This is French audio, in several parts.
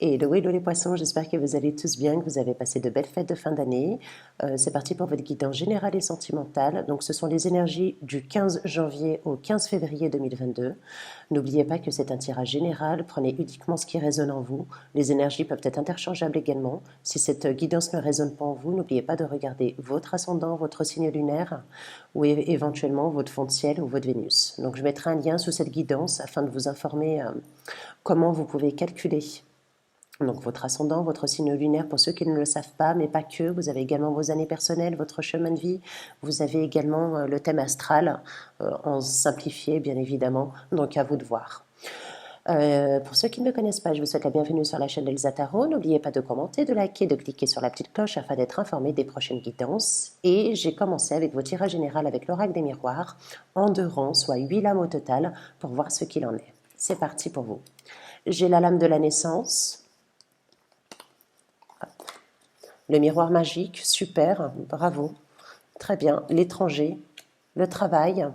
Hello les poissons, j'espère que vous allez tous bien, que vous avez passé de belles fêtes de fin d'année. C'est parti pour votre guidance générale et sentimentale. Donc ce sont les énergies du 15 janvier au 15 février 2022. N'oubliez pas que c'est un tirage général, prenez uniquement ce qui résonne en vous. Les énergies peuvent être interchangeables également. Si cette guidance ne résonne pas en vous, n'oubliez pas de regarder votre ascendant, votre signe lunaire ou éventuellement votre fond de ciel ou votre Vénus. Donc je mettrai un lien sous cette guidance afin de vous informer comment vous pouvez calculer donc votre ascendant, votre signe lunaire pour ceux qui ne le savent pas, mais pas que. Vous avez également vos années personnelles, votre chemin de vie. Vous avez également le thème astral, en simplifié bien évidemment. Donc à vous de voir. Pour ceux qui ne me connaissent pas, je vous souhaite la bienvenue sur la chaîne d'Elsa Tarot. N'oubliez pas de commenter, de liker, de cliquer sur la petite cloche afin d'être informé des prochaines guidances. Et j'ai commencé avec vos tirages généraux avec l'oracle des miroirs, en 2 rangs, soit 8 lames au total, pour voir ce qu'il en est. C'est parti pour vous. J'ai la lame de la naissance. Le miroir magique, super, bravo, très bien. L'étranger, le travail,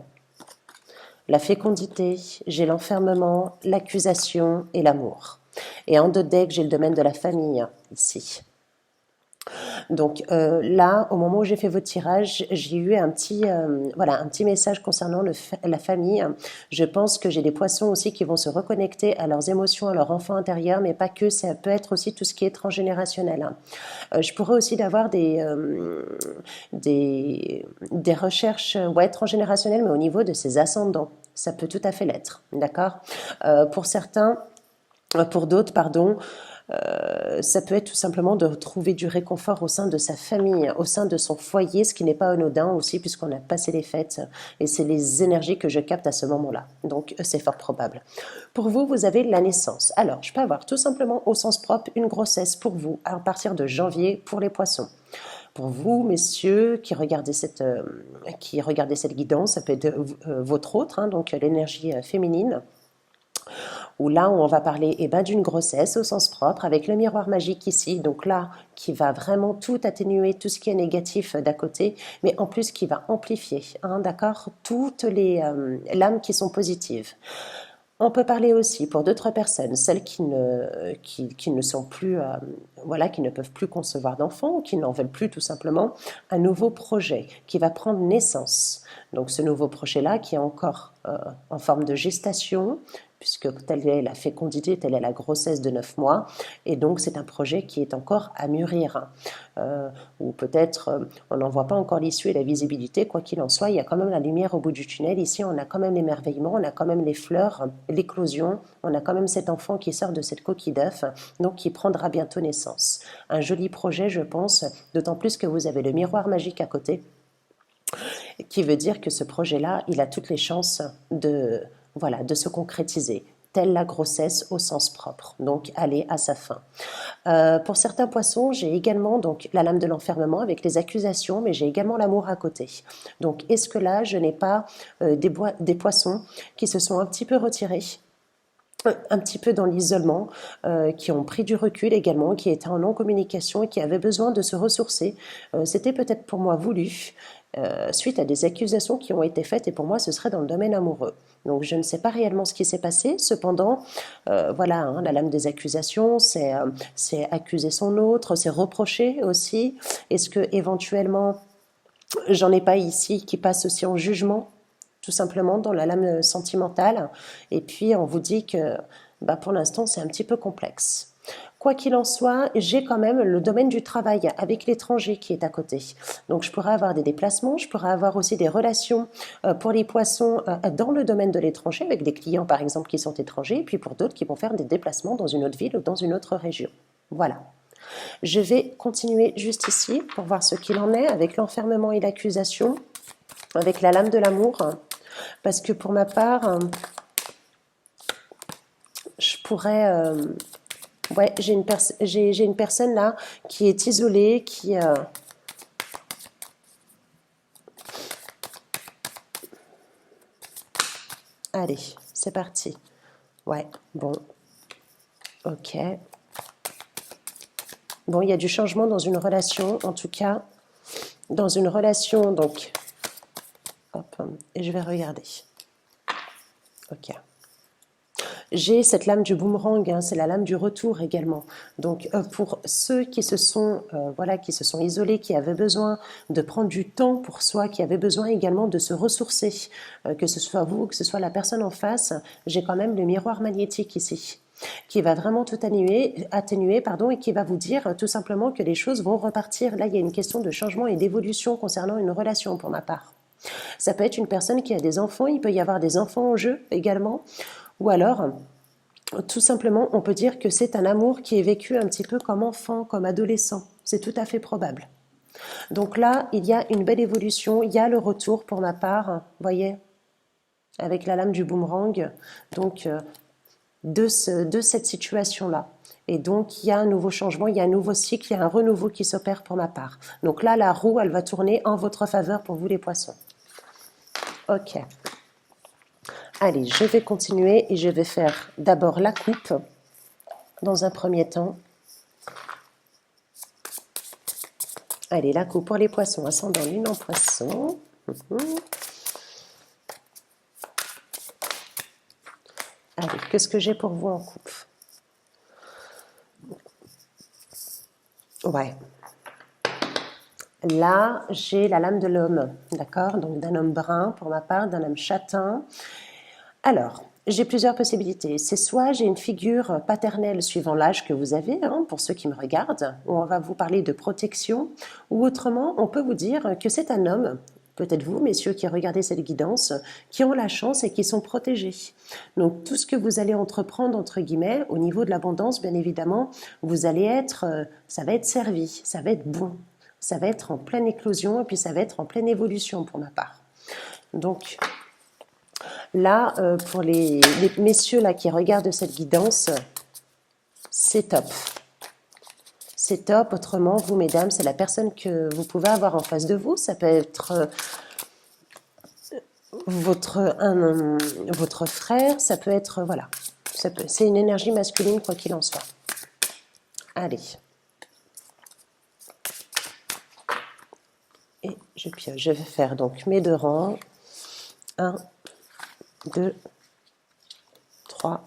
la fécondité, j'ai l'enfermement, l'accusation et l'amour. Et en 2 decks, j'ai le domaine de la famille, ici. Donc là, au moment où j'ai fait votre tirage, j'ai eu un petit, voilà, un petit message concernant la famille. Je pense que j'ai des poissons aussi qui vont se reconnecter à leurs émotions, à leur enfant intérieur, mais pas que, ça peut être aussi tout ce qui est transgénérationnel. Je pourrais aussi avoir des recherches ouais, transgénérationnelles, mais au niveau de ses ascendants. Ça peut tout à fait l'être, d'accord. Pour certains, pour d'autres, pardon, ça peut être tout simplement de trouver du réconfort au sein de sa famille, au sein de son foyer, ce qui n'est pas anodin aussi puisqu'on a passé les fêtes et c'est les énergies que je capte à ce moment-là. Donc c'est fort probable. Pour vous, vous avez la naissance. Alors, je peux avoir tout simplement au sens propre une grossesse pour vous à partir de janvier pour les poissons. Pour vous, messieurs, qui regardez cette guidance, ça peut être votre autre, hein, donc l'énergie féminine où là on va parler d'une grossesse au sens propre avec le miroir magique ici, donc là qui va vraiment tout atténuer, tout ce qui est négatif d'à côté, mais en plus qui va amplifier, hein, d'accord, toutes les lames qui sont positives. On peut parler aussi pour d'autres personnes, celles qui ne sont plus, voilà, qui ne peuvent plus concevoir d'enfants, ou qui n'en veulent plus tout simplement, un nouveau projet qui va prendre naissance. Donc ce nouveau projet-là qui est encore en forme de gestation, puisque telle est la fécondité, telle est la grossesse de 9 mois, et donc c'est un projet qui est encore à mûrir, ou peut-être on n'en voit pas encore l'issue et la visibilité, quoi qu'il en soit, il y a quand même la lumière au bout du tunnel, ici on a quand même l'émerveillement, on a quand même les fleurs, l'éclosion, on a quand même cet enfant qui sort de cette coquille d'œuf, donc qui prendra bientôt naissance. Un joli projet je pense, d'autant plus que vous avez le miroir magique à côté, qui veut dire que ce projet-là, il a toutes les chances voilà, de se concrétiser, telle la grossesse au sens propre, donc aller à sa fin. Pour certains poissons, j'ai également donc la lame de l'enfermement avec les accusations, mais j'ai également l'amour à côté. Donc est-ce que là, je n'ai pas des poissons qui se sont un petit peu retirés, un petit peu dans l'isolement, qui ont pris du recul également, qui étaient en non-communication et qui avaient besoin de se ressourcer. C'était peut-être pour moi voulu, suite à des accusations qui ont été faites, et pour moi ce serait dans le domaine amoureux. Donc je ne sais pas réellement ce qui s'est passé, cependant, voilà, hein, la lame des accusations, c'est accuser son autre, c'est reprocher aussi. Est-ce que éventuellement, j'en ai pas ici qui passe aussi en jugement, tout simplement dans la lame sentimentale, et puis on vous dit que pour l'instant c'est un petit peu complexe. Quoi qu'il en soit, j'ai quand même le domaine du travail avec l'étranger qui est à côté. Donc je pourrais avoir des déplacements, je pourrais avoir aussi des relations pour les poissons dans le domaine de l'étranger, avec des clients par exemple qui sont étrangers, et puis pour d'autres qui vont faire des déplacements dans une autre ville ou dans une autre région. Voilà. Je vais continuer juste ici pour voir ce qu'il en est avec l'enfermement et l'accusation, avec la lame de l'amour, parce que pour ma part, je pourrais... ouais, j'ai une personne là qui est isolée, qui... Allez, c'est parti. Ouais, bon. Ok. Bon, il y a du changement dans une relation, en tout cas, dans une relation, donc... Hop, et je vais regarder. Ok. J'ai cette lame du boomerang, hein, c'est la lame du retour également. Donc pour ceux qui se sont, voilà, qui se sont isolés, qui avaient besoin de prendre du temps pour soi, qui avaient besoin également de se ressourcer, que ce soit vous, que ce soit la personne en face, j'ai quand même le miroir magnétique ici qui va vraiment tout atténuer pardon, et qui va vous dire tout simplement que les choses vont repartir. Là, il y a une question de changement et d'évolution concernant une relation pour ma part. Ça peut être une personne qui a des enfants, il peut y avoir des enfants en jeu également, ou alors tout simplement on peut dire que c'est un amour qui est vécu un petit peu comme enfant, comme adolescent. C'est tout à fait probable. Donc là, il y a une belle évolution, il y a le retour pour ma part, vous voyez, avec la lame du boomerang. Donc de cette situation-là. Et donc, il y a un nouveau changement, il y a un nouveau cycle, il y a un renouveau qui s'opère pour ma part. Donc là, la roue, elle va tourner en votre faveur pour vous les poissons. Ok. Allez, je vais continuer et je vais faire d'abord la coupe dans un premier temps. Allez, la coupe pour les poissons, ascendant lune en poisson. Allez, qu'est-ce que j'ai pour vous en coupe? Ouais. Là, j'ai la lame de l'homme, d'accord? Donc d'un homme brun pour ma part, d'un homme châtain. Alors, j'ai plusieurs possibilités. C'est soit j'ai une figure paternelle suivant l'âge que vous avez, hein, pour ceux qui me regardent, où on va vous parler de protection, ou autrement, on peut vous dire que c'est un homme, peut-être vous, messieurs, qui regardez cette guidance, qui ont la chance et qui sont protégés. Donc, tout ce que vous allez entreprendre, entre guillemets, au niveau de l'abondance, bien évidemment, vous allez être, ça va être servi, ça va être bon, ça va être en pleine éclosion et puis ça va être en pleine évolution pour ma part. Donc, là, pour les messieurs là, qui regardent cette guidance, c'est top. C'est top. Autrement, vous, mesdames, c'est la personne que vous pouvez avoir en face de vous. Ça peut être votre frère, ça peut être, voilà. C'est une énergie masculine, quoi qu'il en soit. Allez. Et je pioche. Je vais faire donc mes 2 rangs. 1, 2, 3,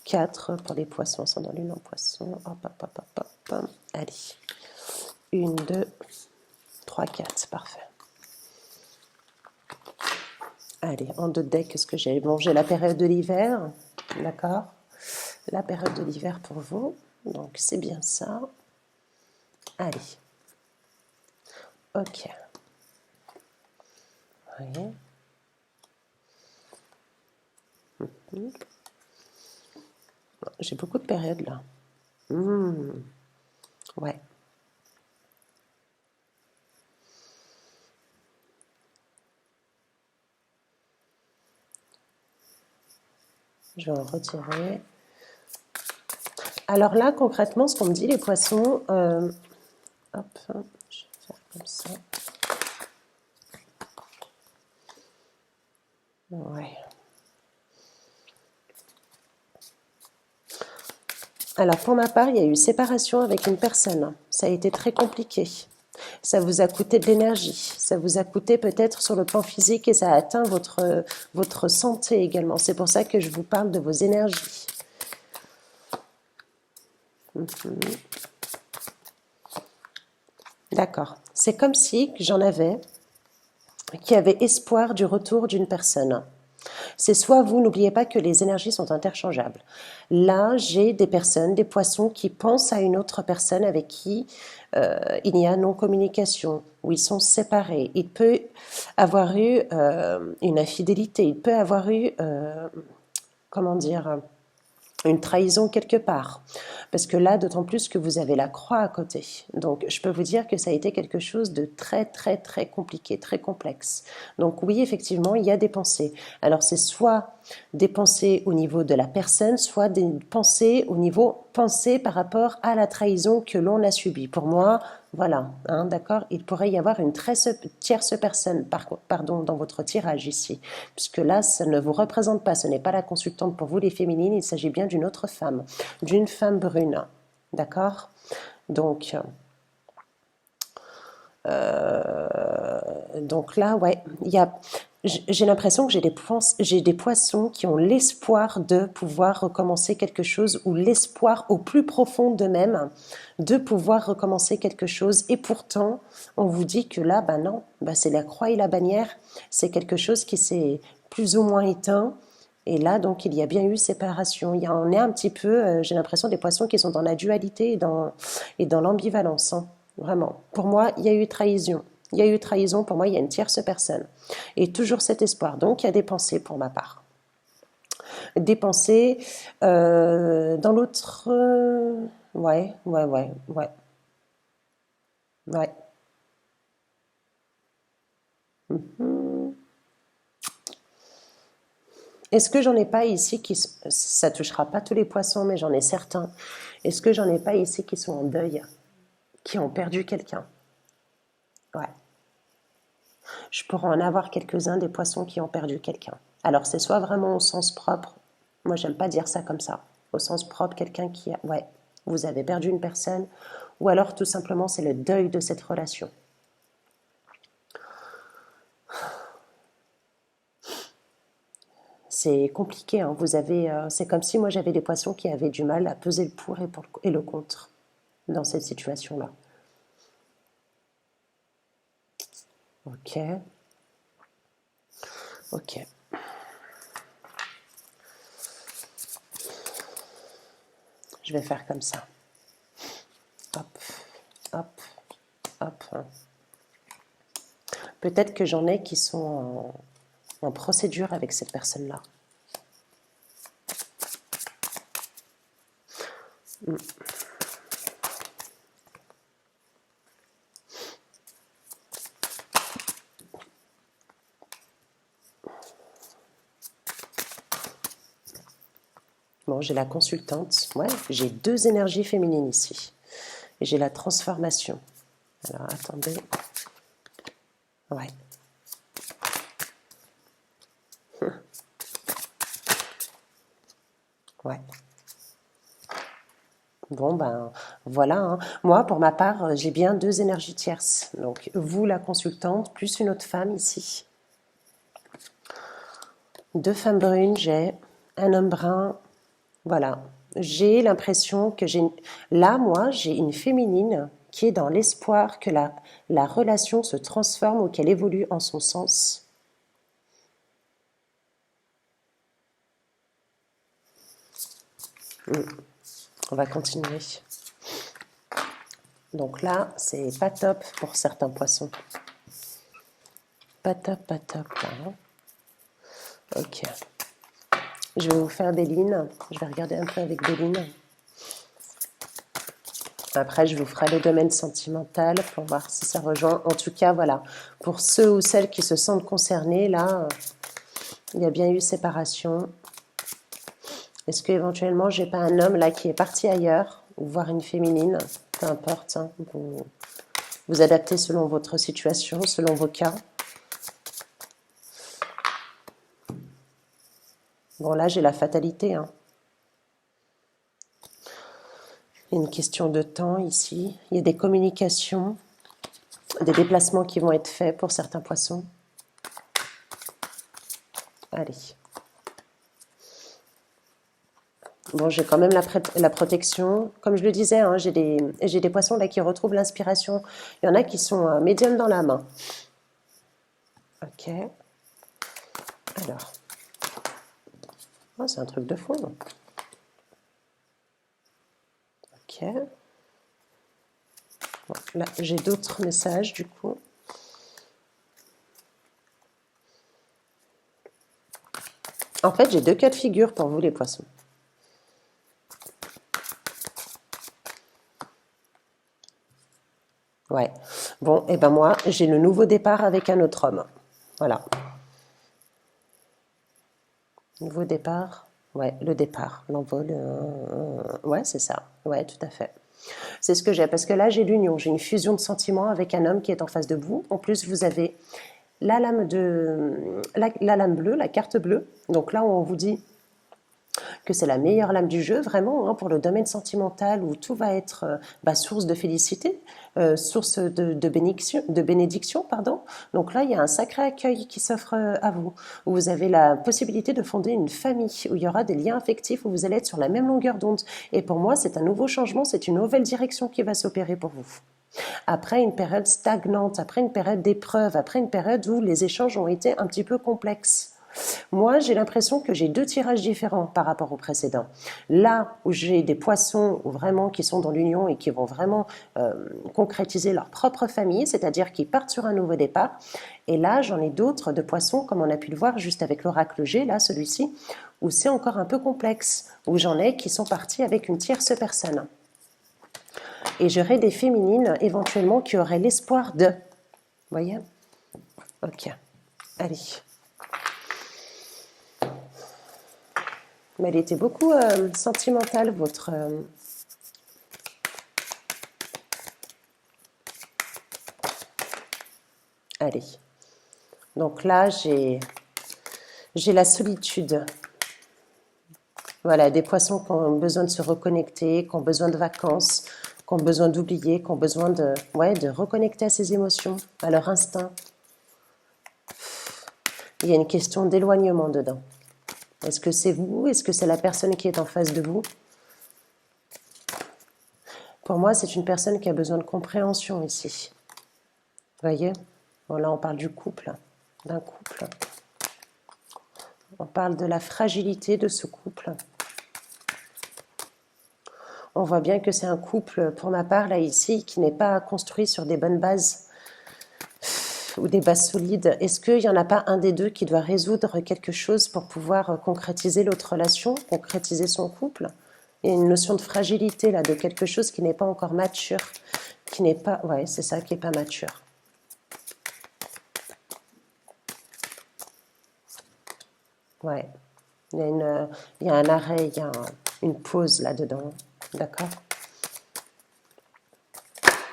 4 pour les poissons, ascendant lune en poisson. Hop, hop, hop, hop, hop. Allez. 1, 2, 3, 4. Parfait. Allez, en 2 decks, qu'est-ce que j'ai? Bon, j'ai la période de l'hiver. D'accord? La période de l'hiver pour vous. Donc, c'est bien ça. Allez. Ok. Oui. J'ai beaucoup de périodes là. Ouais. Je vais en retirer. Alors là, concrètement, ce qu'on me dit, les poissons, hop, je vais faire comme ça. Ouais. Alors pour ma part, il y a eu séparation avec une personne. Ça a été très compliqué. Ça vous a coûté de l'énergie. Ça vous a coûté peut-être sur le plan physique et ça a atteint votre santé également. C'est pour ça que je vous parle de vos énergies. D'accord. C'est comme si j'en avais qui avaient espoir du retour d'une personne. C'est soit vous, n'oubliez pas que les énergies sont interchangeables. Là, j'ai des personnes, des poissons qui pensent à une autre personne avec qui il y a non-communication, où ils sont séparés. Il peut avoir eu une infidélité, il peut avoir eu, comment dire, une trahison quelque part. Parce que là, d'autant plus que vous avez la croix à côté. Donc, je peux vous dire que ça a été quelque chose de très, très, très compliqué, très complexe. Donc oui, effectivement, il y a des pensées. Alors, c'est soit des pensées au niveau de la personne, soit des pensées au niveau pensée par rapport à la trahison que l'on a subie. Pour moi, voilà, hein, d'accord, il pourrait y avoir une tierce personne, pardon, dans votre tirage ici, puisque là, ça ne vous représente pas, ce n'est pas la consultante pour vous les féminines, il s'agit bien d'une autre femme, d'une femme brune, d'accord? Donc là, ouais, il y a J'ai l'impression que j'ai des poissons qui ont l'espoir de pouvoir recommencer quelque chose ou l'espoir au plus profond d'eux-mêmes de pouvoir recommencer quelque chose. Et pourtant, on vous dit que là, bah non, bah c'est la croix et la bannière. C'est quelque chose qui s'est plus ou moins éteint. Et là, donc, il y a bien eu séparation. On est un petit peu, j'ai l'impression, des poissons qui sont dans la dualité et dans l'ambivalence, hein. Vraiment. Pour moi, il y a eu trahison. Il y a eu trahison, pour moi, il y a une tierce personne. Et toujours cet espoir. Donc, il y a des pensées pour ma part. Des pensées dans l'autre... ouais, ouais, ouais, ouais, ouais. Mhm. Est-ce que j'en ai pas ici qui... Ça touchera pas tous les poissons, mais j'en ai certains. Est-ce que j'en ai pas ici qui sont en deuil, qui ont perdu quelqu'un? Ouais. Je pourrais en avoir quelques-uns des poissons qui ont perdu quelqu'un. Alors c'est soit vraiment au sens propre, moi j'aime pas dire ça comme ça, au sens propre, quelqu'un qui a, ouais, vous avez perdu une personne, ou alors tout simplement c'est le deuil de cette relation. C'est compliqué, hein. Vous avez, c'est comme si moi j'avais des poissons qui avaient du mal à peser le pour et le contre dans cette situation-là. Ok, ok. Je vais faire comme ça. Hop, hop, hop. Peut-être que j'en ai qui sont en procédure avec cette personne-là. Bon, j'ai la consultante. Ouais, j'ai deux énergies féminines ici. Et j'ai la transformation. Alors, attendez. Ouais. Ouais. Bon, ben, voilà, hein. Moi, pour ma part, j'ai bien deux énergies tierces. Donc, vous, la consultante, plus une autre femme ici. Deux femmes brunes, j'ai un homme brun. Voilà. J'ai l'impression que j'ai... Là, moi, j'ai une féminine qui est dans l'espoir que la relation se transforme ou qu'elle évolue en son sens. On va continuer. Donc là, c'est pas top pour certains poissons. Pas top, pas top. Hein. Ok. Je vais vous faire des lignes. Je vais regarder un peu avec des lignes. Après, je vous ferai le domaine sentimental pour voir si ça rejoint. En tout cas, voilà. Pour ceux ou celles qui se sentent concernés, là, il y a bien eu séparation. Est-ce qu'éventuellement, j'ai pas un homme là qui est parti ailleurs, ou voir une féminine, peu importe, hein, vous adaptez selon votre situation, selon vos cas. Bon, là, j'ai la fatalité, hein. Il y a une question de temps ici. Il y a des communications, des déplacements qui vont être faits pour certains poissons. Allez. Bon, j'ai quand même la protection. Comme je le disais, hein, j'ai des poissons là qui retrouvent l'inspiration. Il y en a qui sont médiums dans la main. Ok. Alors. Oh, c'est un truc de fou. Ok. Bon, là, j'ai d'autres messages du coup. En fait, j'ai deux cas de figure pour vous les poissons. Ouais. Bon, et ben moi, j'ai le nouveau départ avec un autre homme. Voilà. Nouveau départ. Ouais, le départ, l'envol. Ouais, c'est ça. Ouais, tout à fait. C'est ce que j'ai, parce que là, j'ai l'union, j'ai une fusion de sentiments avec un homme qui est en face de vous. En plus, vous avez la lame bleue, la carte bleue. Donc là, on vous dit que c'est la meilleure lame du jeu, vraiment, hein, pour le domaine sentimental où tout va être source de félicité, source de bénédiction, pardon. Donc là, il y a un sacré accueil qui s'offre à vous, où vous avez la possibilité de fonder une famille, où il y aura des liens affectifs, où vous allez être sur la même longueur d'onde. Et pour moi, c'est un nouveau changement, c'est une nouvelle direction qui va s'opérer pour vous. Après une période stagnante, après une période d'épreuve, après une période où les échanges ont été un petit peu complexes. Moi, j'ai l'impression que j'ai deux tirages différents par rapport au précédent. Là où j'ai des poissons vraiment qui sont dans l'union et qui vont vraiment concrétiser leur propre famille, c'est-à-dire qui partent sur un nouveau départ. Et là, j'en ai d'autres de poissons, comme on a pu le voir juste avec l'oracle G, là, celui-ci, où c'est encore un peu complexe, où j'en ai qui sont partis avec une tierce personne. Et j'aurai des féminines éventuellement qui auraient l'espoir de. Vous voyez? Ok. Allez. Mais elle était beaucoup sentimentale, votre... Allez. Donc là, j'ai la solitude. Voilà, des poissons qui ont besoin de se reconnecter, qui ont besoin de vacances, qui ont besoin d'oublier, qui ont besoin de reconnecter à ses émotions, à leur instinct. Il y a une question d'éloignement dedans. Est-ce que c'est vous? Est-ce que c'est la personne qui est en face de vous? Pour moi, c'est une personne qui a besoin de compréhension ici. Vous voyez? Bon, là, on parle du couple, d'un couple. On parle de la fragilité de ce couple. On voit bien que c'est un couple, pour ma part, là, ici, qui n'est pas construit sur des bonnes bases ou des bases solides. Est-ce qu'il n'y en a pas un des deux qui doit résoudre quelque chose pour pouvoir concrétiser l'autre relation, concrétiser son couple? Il y a une notion de fragilité, là, de quelque chose qui n'est pas encore mature, qui n'est pas... Ouais, c'est ça, qui n'est pas mature. Ouais. Il y a un arrêt, il y a une pause là-dedans. D'accord?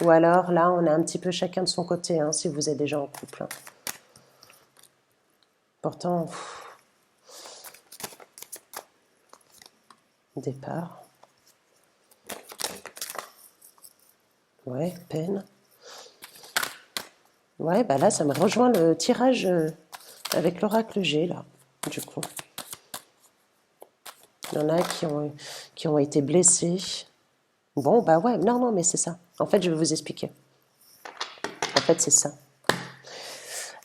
Ou alors, là, on a un petit peu chacun de son côté, hein, si vous êtes déjà en couple. Pourtant, départ. Ouais, peine. Ouais, bah là, ça me rejoint le tirage avec l'oracle G, là, du coup. Il y en a qui ont été blessés. Bon, bah ouais, non, mais c'est ça. En fait, je vais vous expliquer. En fait, c'est ça.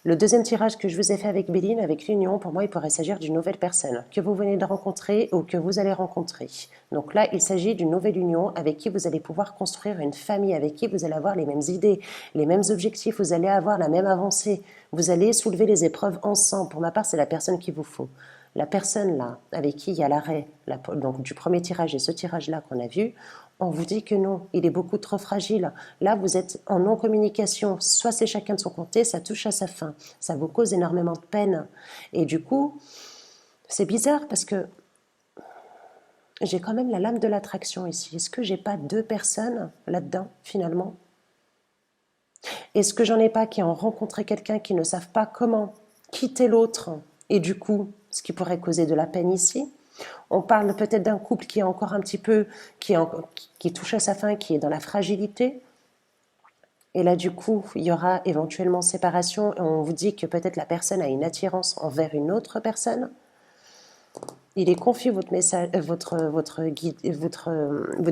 Le deuxième tirage que je vous ai fait avec Béline, avec l'union, pour moi, il pourrait s'agir d'une nouvelle personne que vous venez de rencontrer ou que vous allez rencontrer. Donc là, il s'agit d'une nouvelle union avec qui vous allez pouvoir construire une famille, avec qui vous allez avoir les mêmes idées, les mêmes objectifs, vous allez avoir la même avancée, vous allez soulever les épreuves ensemble. Pour ma part, c'est la personne qu'il vous faut. La personne là, avec qui il y a l'arrêt donc du premier tirage et ce tirage-là qu'on a vu, on vous dit que non, il est beaucoup trop fragile. Là, vous êtes en non-communication. Soit c'est chacun de son côté, ça touche à sa fin. Ça vous cause énormément de peine. Et du coup, c'est bizarre parce que j'ai quand même la lame de l'attraction ici. Est-ce que j'ai pas deux personnes là-dedans, finalement? Est-ce que j'en ai pas qui ont rencontré quelqu'un qui ne savent pas comment quitter l'autre et du coup, ce qui pourrait causer de la peine ici? On parle peut-être d'un couple qui est encore un petit peu, qui touche à sa fin, qui est dans la fragilité. Et là, du coup, il y aura éventuellement séparation et on vous dit que peut-être la personne a une attirance envers une autre personne. Il est confus votre message, votre guide, votre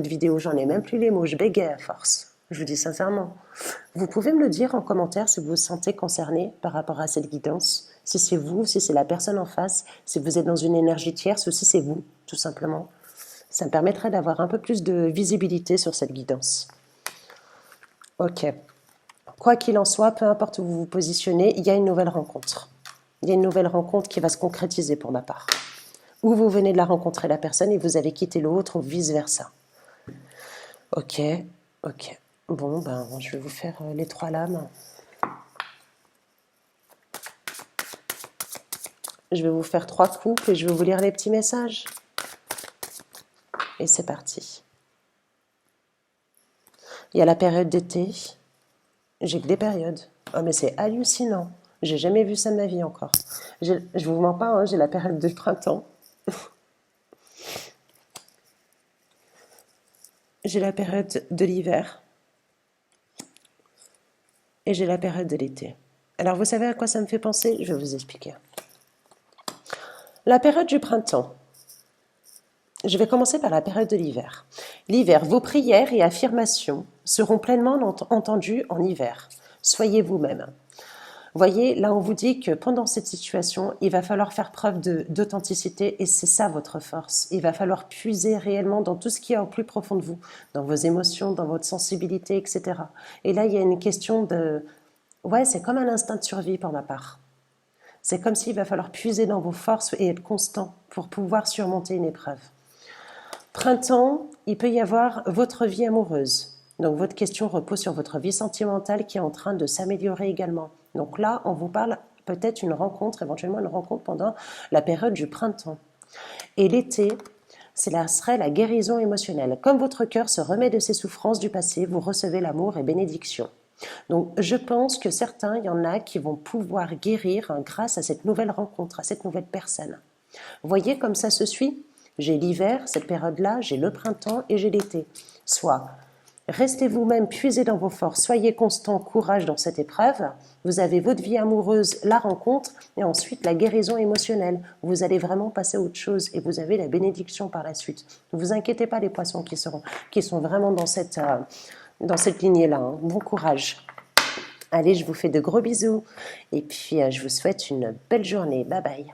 vidéo. J'en ai même plus les mots. Je bégaye à force. Je vous dis sincèrement. Vous pouvez me le dire en commentaire si vous vous sentez concerné par rapport à cette guidance. Si c'est vous, si c'est la personne en face, si vous êtes dans une énergie tierce ou si c'est vous, tout simplement. Ça me permettrait d'avoir un peu plus de visibilité sur cette guidance. Ok. Quoi qu'il en soit, peu importe où vous vous positionnez, il y a une nouvelle rencontre. Il y a une nouvelle rencontre qui va se concrétiser pour ma part. Ou vous venez de la rencontrer la personne et vous allez quitter l'autre ou vice-versa. Ok, ok. Bon, ben, je vais vous faire les trois lames. Je vais vous faire trois couples et je vais vous lire les petits messages. Et c'est parti. Il y a la période d'été. J'ai que des périodes. Oh, mais c'est hallucinant. J'ai jamais vu ça de ma vie encore. Je vous mens pas, hein, j'ai la période de printemps. j'ai la période de l'hiver et j'ai la période de l'été. Alors, vous savez à quoi ça me fait penser? Je vais vous expliquer. La période du printemps. Je vais commencer par la période de l'hiver. L'hiver, vos prières et affirmations seront pleinement entendues en hiver. Soyez vous-même. Voyez, là on vous dit que pendant cette situation, il va falloir faire preuve d'authenticité et c'est ça votre force. Il va falloir puiser réellement dans tout ce qui est au plus profond de vous, dans vos émotions, dans votre sensibilité, etc. Et là, il y a une question de... Ouais, c'est comme un instinct de survie pour ma part. C'est comme s'il va falloir puiser dans vos forces et être constant pour pouvoir surmonter une épreuve. Printemps, il peut y avoir votre vie amoureuse. Donc votre question repose sur votre vie sentimentale qui est en train de s'améliorer également. Donc là, on vous parle peut-être une rencontre, éventuellement une rencontre pendant la période du printemps. Et l'été, serait la guérison émotionnelle. Comme votre cœur se remet de ses souffrances du passé, vous recevez l'amour et bénédiction. Donc je pense que certains, il y en a qui vont pouvoir guérir grâce à cette nouvelle rencontre, à cette nouvelle personne. Voyez comme ça se suit. J'ai l'hiver, cette période-là, j'ai le printemps et j'ai l'été. Soit restez vous-même, puisez dans vos forces, soyez constant, courage dans cette épreuve. Vous avez votre vie amoureuse, la rencontre, et ensuite la guérison émotionnelle. Vous allez vraiment passer à autre chose et vous avez la bénédiction par la suite. Ne vous inquiétez pas les poissons qui sont vraiment dans cette lignée-là. Hein. Bon courage. Allez, je vous fais de gros bisous et puis je vous souhaite une belle journée. Bye bye.